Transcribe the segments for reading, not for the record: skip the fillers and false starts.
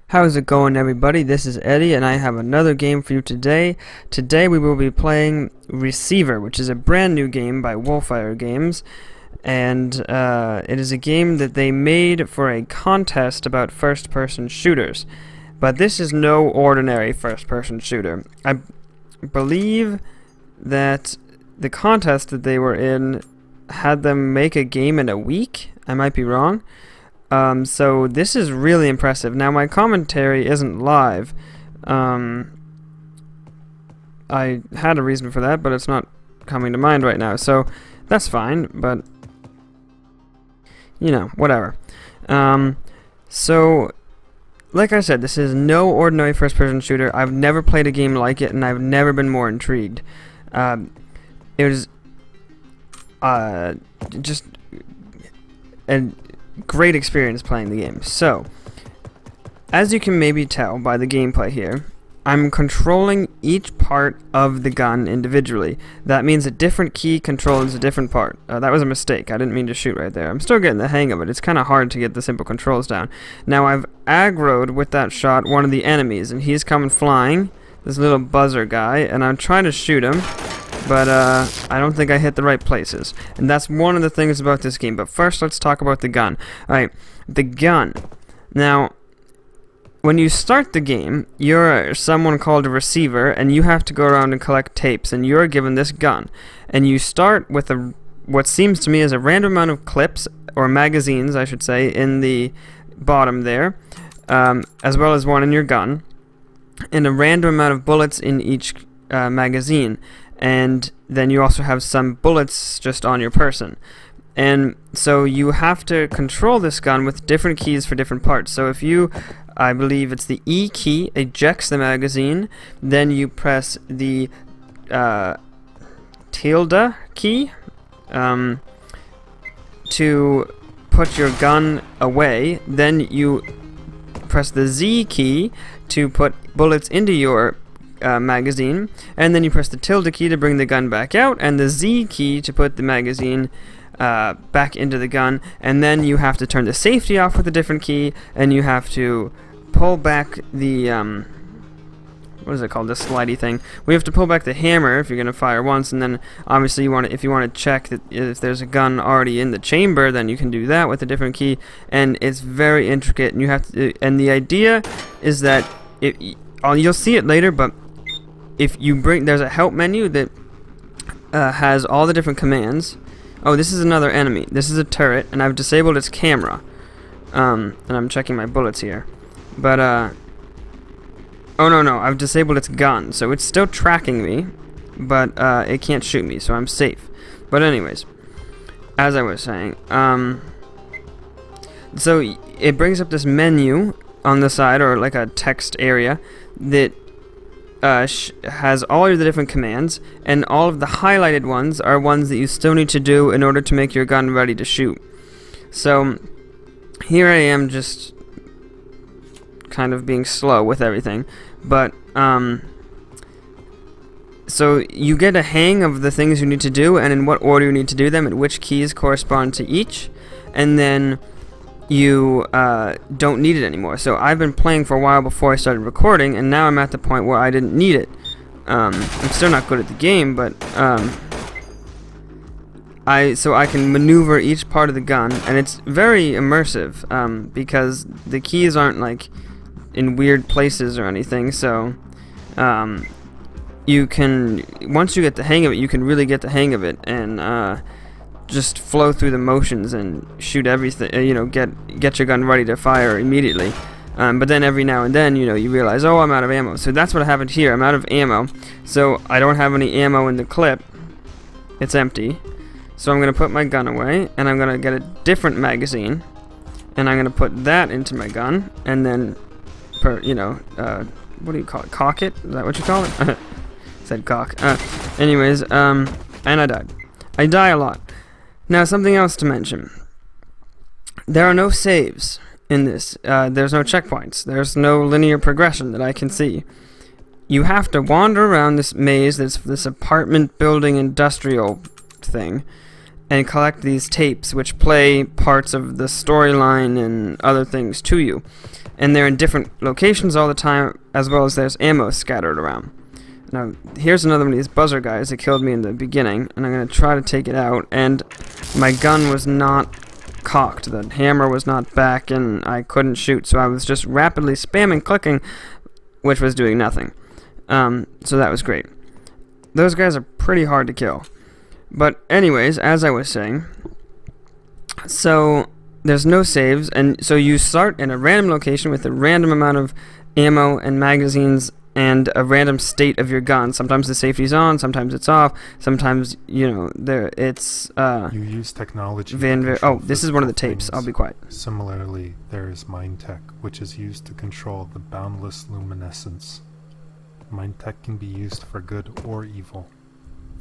How's it going, everybody? This is Eddie, and I have another game for you today. Today we will be playing Receiver, which is a brand new game by Wolfire games, and it is a game that they made for a contest about first-person shooters. But this is no ordinary first-person shooter. I believe that the contest that they were in had them make a game in a week. I might be wrong. So this is really impressive. Now my commentary isn't live. I had a reason for that, but it's not coming to mind right now, so that's fine, but you know, whatever. So like I said, this is no ordinary first-person shooter. I've never played a game like it, and I've never been more intrigued. It was just a great experience playing the game. So, as you can maybe tell by the gameplay here, I'm controlling each part of the gun individually. That means a different key controls a different part. That was a mistake. I didn't mean to shoot right there. I'm still getting the hang of it. It's kind of hard to get the simple controls down. Now I've aggroed with that shot one of the enemies, and he's coming flying, this little buzzer guy, and I'm trying to shoot him, but I don't think I hit the right places. And that's one of the things about this game. But first, let's talk about the gun. Alright, the gun. Now, when you start the game, you're someone called a receiver, and you have to go around and collect tapes, and you're given this gun. And you start with what seems to me as a random amount of clips, or magazines, I should say, in the bottom there, as well as one in your gun, and a random amount of bullets in each magazine. And then you also have some bullets just on your person. And so you have to control this gun with different keys for different parts. So if you, I believe it's the E key, ejects the magazine, then you press the tilde key to put your gun away, then you press the Z key to put bullets into your magazine, and then you press the tilde key to bring the gun back out, and the Z key to put the magazine back into the gun, and then you have to turn the safety off with a different key, and you have to pull back the what is it called, this slidey thing. We have to pull back the hammer if you're gonna fire once, and then obviously if you want to check that if there's a gun already in the chamber, then you can do that with a different key. And it's very intricate, and you have to. And the idea is that you'll see it later, but if you there's a help menu that has all the different commands. Oh, this is another enemy. This is a turret, and I've disabled its camera. And I'm checking my bullets here. But, oh, no, I've disabled its gun. So it's still tracking me, but it can't shoot me, so I'm safe. But anyways, as I was saying, so it brings up this menu on the side, or like a text area, that has all of the different commands, and all of the highlighted ones are ones that you still need to do in order to make your gun ready to shoot. So here I am just kind of being slow with everything, but so you get a hang of the things you need to do and in what order you need to do them and which keys correspond to each, and then you don't need it anymore. So I've been playing for a while before I started recording, and now I'm at the point where I didn't need it. I'm still not good at the game, but so I can maneuver each part of the gun, and it's very immersive because the keys aren't like in weird places or anything. So you can, once you get the hang of it, you can really get the hang of it, and just flow through the motions and shoot everything, you know, get your gun ready to fire immediately. But then every now and then, you know, you realize, oh, I'm out of ammo. So that's what happened here. I'm out of ammo. So I don't have any ammo in the clip. It's empty. So I'm going to put my gun away, and I'm going to get a different magazine, and I'm going to put that into my gun, and then, you know, what do you call it? Cock it? Is that what you call it? Said cock. Anyways, and I died. I die a lot. Now, something else to mention. There are no saves in this. There's no checkpoints. There's no linear progression that I can see. You have to wander around this maze, this apartment building industrial thing, and collect these tapes which play parts of the storyline and other things to you. And they're in different locations all the time, as well as there's ammo scattered around. Now, here's another one of these buzzer guys that killed me in the beginning, and I'm going to try to take it out, and my gun was not cocked. The hammer was not back, and I couldn't shoot, so I was just rapidly spamming clicking, which was doing nothing. So that was great. Those guys are pretty hard to kill. But anyways, as I was saying, so there's no saves, and so you start in a random location with a random amount of ammo and magazines and a random state of your gun. Sometimes the safety's on, sometimes it's off, sometimes, you know, it's you use technology. Oh, this is one of the tapes. I'll be quiet. Similarly, there is mind tech, which is used to control the boundless luminescence. Mind tech can be used for good or evil.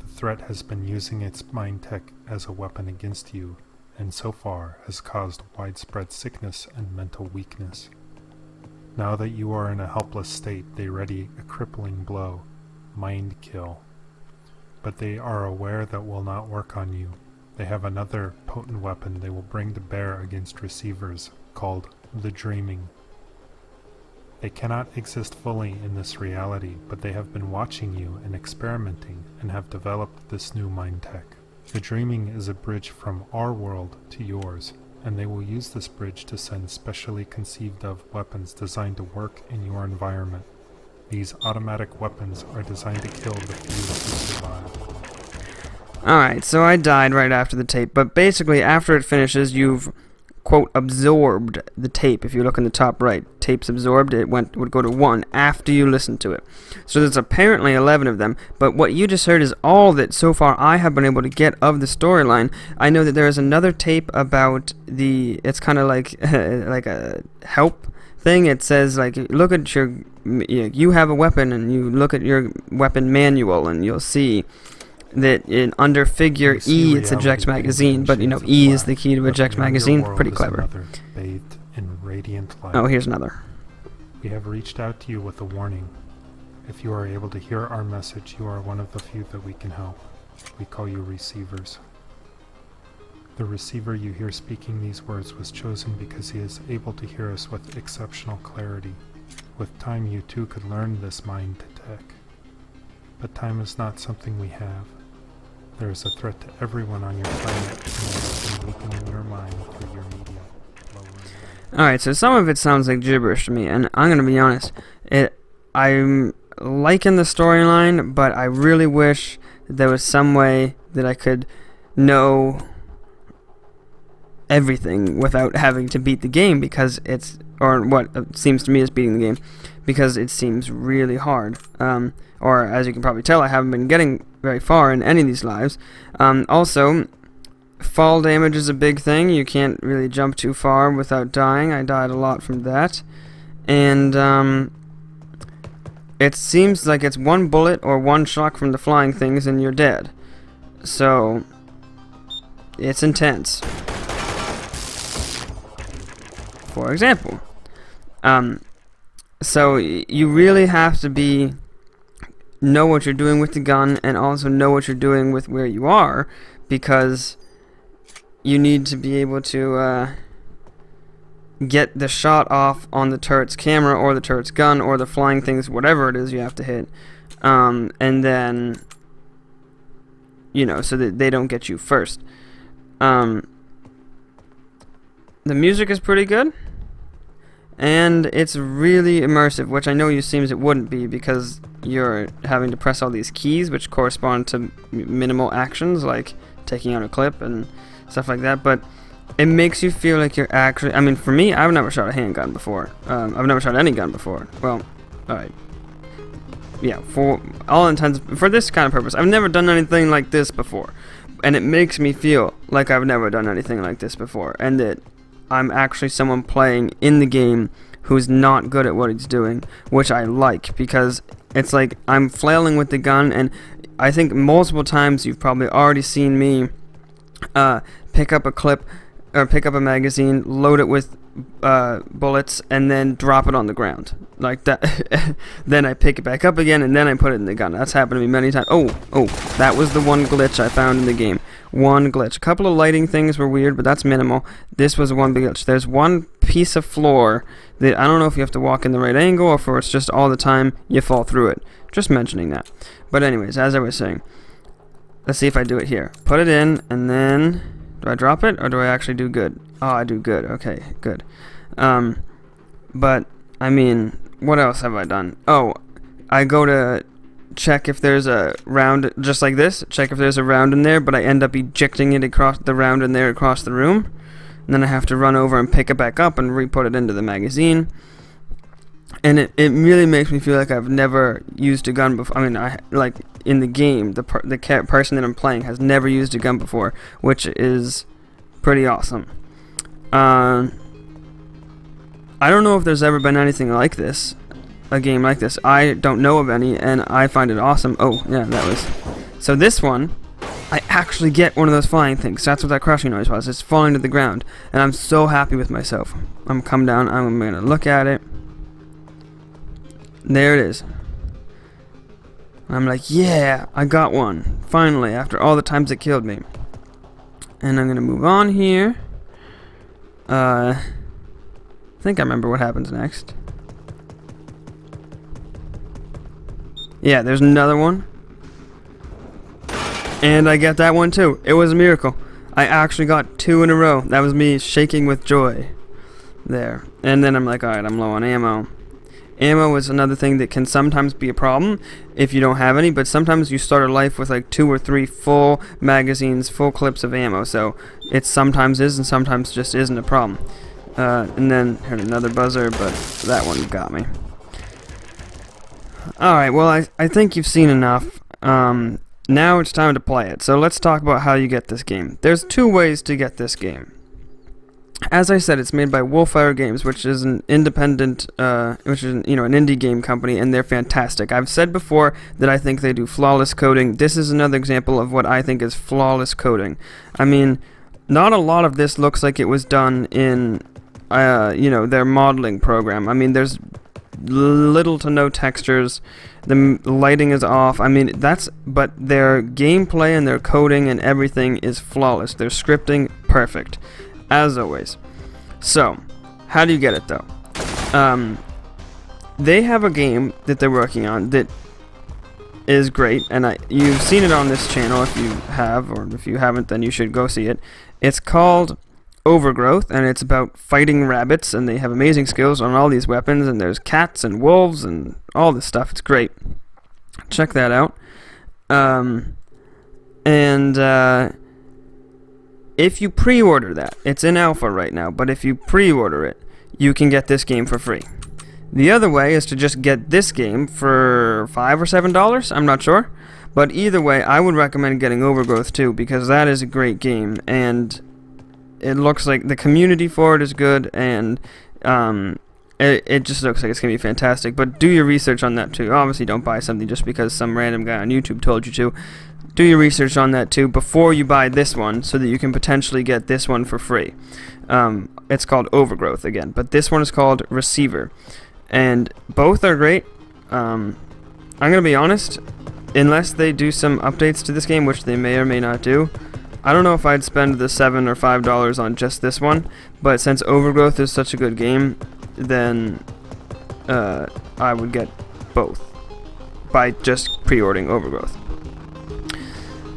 The threat has been using its mind tech as a weapon against you, and so far has caused widespread sickness and mental weakness. Now that you are in a helpless state, they ready a crippling blow, mind kill. But they are aware that will not work on you. They have another potent weapon they will bring to bear against receivers, called the dreaming. They cannot exist fully in this reality, but they have been watching you and experimenting and have developed this new mind tech. The dreaming is a bridge from our world to yours, and they will use this bridge to send specially conceived of weapons designed to work in your environment. These automatic weapons are designed to kill the few who survive. Alright, so I died right after the tape, but basically after it finishes, you've, quote, absorbed the tape. If you look in the top right, tapes absorbed, it would go to 1 after you listen to it. So there's apparently 11 of them, but what you just heard is all that so far I have been able to get of the storyline. I know that there is another tape about it's kind of like like a help thing. It says, like, look at you have a weapon, and you look at your weapon manual, and you'll see that under figure E it's eject magazine, but you know E is the key to eject magazine. Pretty clever. Bathed in radiant light. Oh, here's another. We have reached out to you with a warning. If you are able to hear our message, you are one of the few that we can help. We call you receivers. The receiver you hear speaking these words was chosen because he is able to hear us with exceptional clarity. With time, you too could learn this mind tech. But time is not something we have. There is a threat to everyone on your planet, and it has been weakening your mind through your media. Alright, so some of it sounds like gibberish to me, and I'm gonna be honest. I'm liking the storyline, but I really wish there was some way that I could know everything without having to beat the game, because or what seems to me is beating the game, because it seems really hard. Or as you can probably tell, I haven't been getting very far in any of these lives. Also, fall damage is a big thing. You can't really jump too far without dying. I died a lot from that. And it seems like it's one bullet or one shock from the flying things and you're dead. So it's intense. For example. So you really have to know what you're doing with the gun, and also know what you're doing with where you are, because you need to be able to get the shot off on the turret's camera or the turret's gun or the flying things, whatever it is you have to hit, and then, you know, so that they don't get you first. The music is pretty good, and it's really immersive, which I know you seems it wouldn't be, because you're having to press all these keys which correspond to minimal actions like taking out a clip and stuff like that, but it makes you feel like you're actually, I mean, for me, I've never shot a handgun before. I've never shot any gun before. Well, alright. Yeah, for all intents, for this kind of purpose, I've never done anything like this before, and it makes me feel like I've never done anything like this before, and that I'm actually someone playing in the game who's not good at what he's doing, which I like, because it's like I'm flailing with the gun, and I think multiple times you've probably already seen me pick up a clip, or pick up a magazine, load it with bullets, and then drop it on the ground like that. Then I pick it back up again, and then I put it in the gun. That's happened to me many times. Oh, that was the one glitch I found in the game. one glitch. A couple of lighting things were weird, but that's minimal. This was one big glitch. There's one piece of floor that I don't know if you have to walk in the right angle or if it's just all the time you fall through it. Just mentioning that. But anyways, as I was saying, let's see if I do it here. Put it in, and then do I drop it or do I actually do good? Oh, I do good. Okay, good. But I mean, what else have I done? Oh, I go to check if there's a round, just like this, check if there's a round in there, but I end up ejecting it across the round in there across the room, and then I have to run over and pick it back up and re-put it into the magazine, and it really makes me feel like I've never used a gun before. I mean, like in the game, the person that I'm playing has never used a gun before, which is pretty awesome. I don't know if there's ever been anything like this. A game like this. I don't know of any, and I find it awesome. Oh, yeah, that was... So this one, I actually get one of those flying things. That's what that crushing noise was. It's falling to the ground, and I'm so happy with myself. I'm come down, I'm going to look at it. There it is. I'm like, yeah, I got one. Finally, after all the times it killed me. And I'm going to move on here. I think I remember what happens next. Yeah, there's another one. And I get that one too. It was a miracle. I actually got 2 in a row. That was me shaking with joy. There. And then I'm like, alright, I'm low on ammo. Ammo is another thing that can sometimes be a problem if you don't have any, but sometimes you start a life with like 2 or 3 full magazines, full clips of ammo. So it sometimes is and sometimes just isn't a problem. And then heard another buzzer, but that one got me. Alright, well, I think you've seen enough. Now it's time to play it. So let's talk about how you get this game. There's 2 ways to get this game. As I said, it's made by Wolfire Games, which is an independent, which is an indie game company, and they're fantastic. I've said before that I think they do flawless coding. This is another example of what I think is flawless coding. I mean, not a lot of this looks like it was done in, their modeling program. I mean, there's little to no textures. The lighting is off. I mean, but their gameplay and their coding and everything is flawless. Their scripting, perfect, as always. So, how do you get it though? They have a game that they're working on that is great, and you've seen it on this channel if you have, or if you haven't, then you should go see it. It's called Overgrowth, and it's about fighting rabbits, and they have amazing skills on all these weapons, and there's cats and wolves and all this stuff. It's great. Check that out. If you pre-order that, it's in alpha right now, but if you pre-order it, you can get this game for free. The other way is to just get this game for $5 or $7, I'm not sure, but either way, I would recommend getting Overgrowth too, because that is a great game, and it looks like the community for it is good, and it just looks like it's going to be fantastic. But do your research on that too. Obviously, don't buy something just because some random guy on YouTube told you to. Do your research on that too before you buy this one, so that you can potentially get this one for free. It's called Overgrowth again, but this one is called Receiver, and both are great. I'm going to be honest, unless they do some updates to this game, which they may or may not do, I don't know if I'd spend the $7 or $5 on just this one, but since Overgrowth is such a good game, then I would get both by just pre-ordering Overgrowth.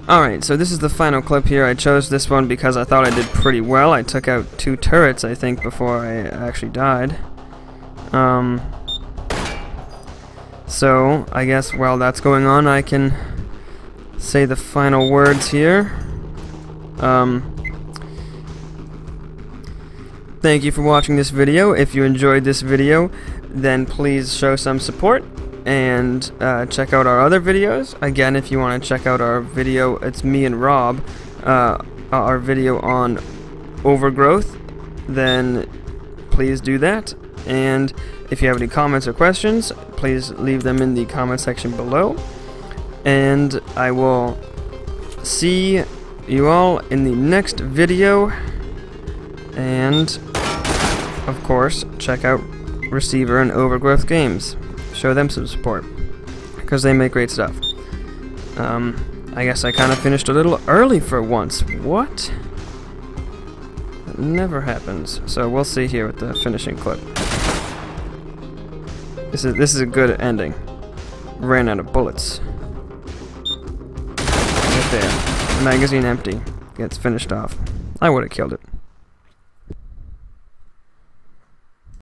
Alright, so this is the final clip here. I chose this one because I thought I did pretty well. I took out 2 turrets, I think, before I actually died. So, I guess while that's going on, I can say the final words here. Thank you for watching this video. If you enjoyed this video, then please show some support and check out our other videos. Again, if you want to check out our video, it's me and Rob, our video on Overgrowth, then please do that. And if you have any comments or questions, please leave them in the comment section below. And I will see you all in the next video, and of course check out Receiver and Overgrowth Games. Show them some support because they make great stuff. I guess I kind of finished a little early for once. What? That never happens. So we'll see here with the finishing clip. This is a good ending. Ran out of bullets. Right there. Magazine empty. Gets finished off. I would have killed it.